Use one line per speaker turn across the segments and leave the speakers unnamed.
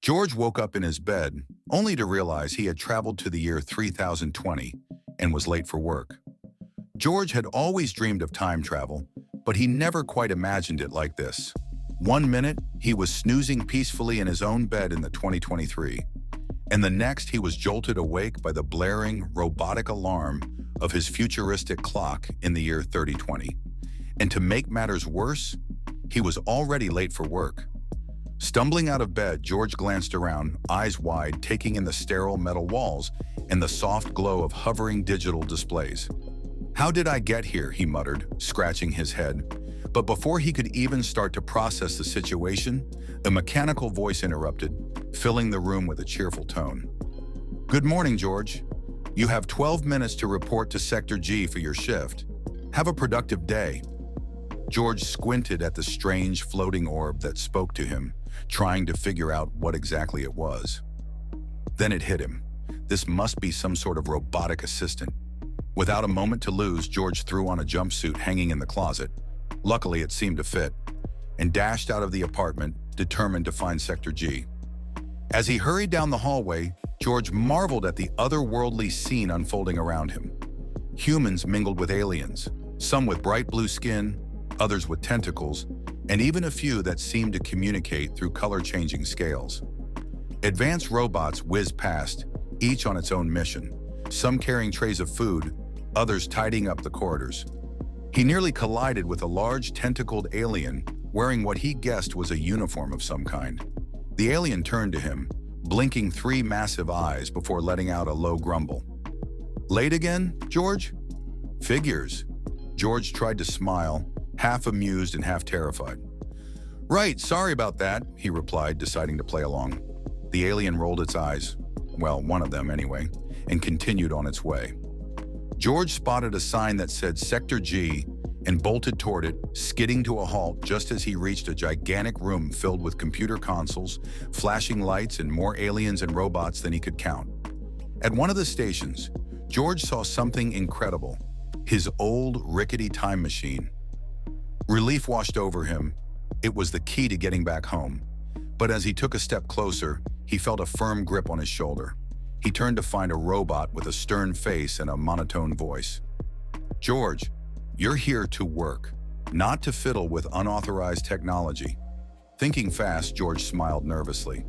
George woke up in his bed, only to realize he had traveled to the year 3020 and was late for work. George had always dreamed of time travel, but he never quite imagined it like this. One minute, he was snoozing peacefully in his own bed in the 2023, and the next he was jolted awake by the blaring, robotic alarm of his futuristic clock in the year 3020. And to make matters worse, he was already late for work. Stumbling out of bed, George glanced around, eyes wide, taking in the sterile metal walls and the soft glow of hovering digital displays. "How did I get here?" he muttered, scratching his head. But before he could even start to process the situation, a mechanical voice interrupted, filling the room with a cheerful tone. "Good morning, George. You have 12 minutes to report to Sector G for your shift. Have a productive day." George squinted at the strange floating orb that spoke to him, trying to figure out what exactly it was. Then it hit him. This must be some sort of robotic assistant. Without a moment to lose, George threw on a jumpsuit hanging in the closet. Luckily, it seemed to fit, and dashed out of the apartment, determined to find Sector G. As he hurried down the hallway, George marveled at the otherworldly scene unfolding around him. Humans mingled with aliens, some with bright blue skin, others with tentacles, and even a few that seemed to communicate through color-changing scales. Advanced robots whizzed past, each on its own mission, some carrying trays of food, others tidying up the corridors. He nearly collided with a large tentacled alien wearing what he guessed was a uniform of some kind. The alien turned to him, blinking 3 massive eyes before letting out a low grumble. "Late again, George?" "Figures." George tried to smile, half amused and half terrified. "Right, sorry about that," he replied, deciding to play along. The alien rolled its eyes, well, one of them anyway, and continued on its way. George spotted a sign that said Sector G and bolted toward it, skidding to a halt just as he reached a gigantic room filled with computer consoles, flashing lights, and more aliens and robots than he could count. At one of the stations, George saw something incredible: his old, rickety time machine. Relief washed over him. It was the key to getting back home. But as he took a step closer, he felt a firm grip on his shoulder. He turned to find a robot with a stern face and a monotone voice. "George, you're here to work, not to fiddle with unauthorized technology." Thinking fast, George smiled nervously.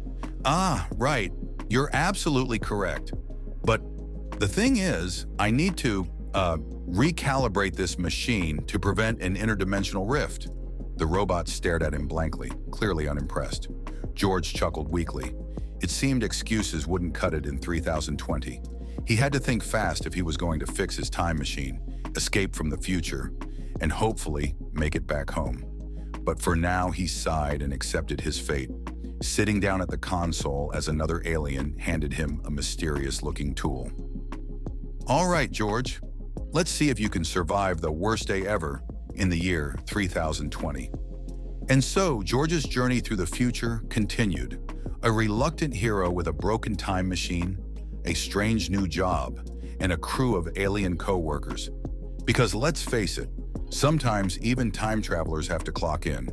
"Ah, right. You're absolutely correct. But the thing is, I need to, recalibrate this machine to prevent an interdimensional rift." The robot stared at him blankly, clearly unimpressed. George chuckled weakly. It seemed excuses wouldn't cut it in 3020. He had to think fast if he was going to fix his time machine, escape from the future, and hopefully make it back home. But for now, he sighed and accepted his fate, sitting down at the console as another alien handed him a mysterious-looking tool. "All right, George. Let's see if you can survive the worst day ever in the year 3020. And so, George's journey through the future continued. A reluctant hero with a broken time machine, a strange new job, and a crew of alien co-workers. Because let's face it, sometimes even time travelers have to clock in.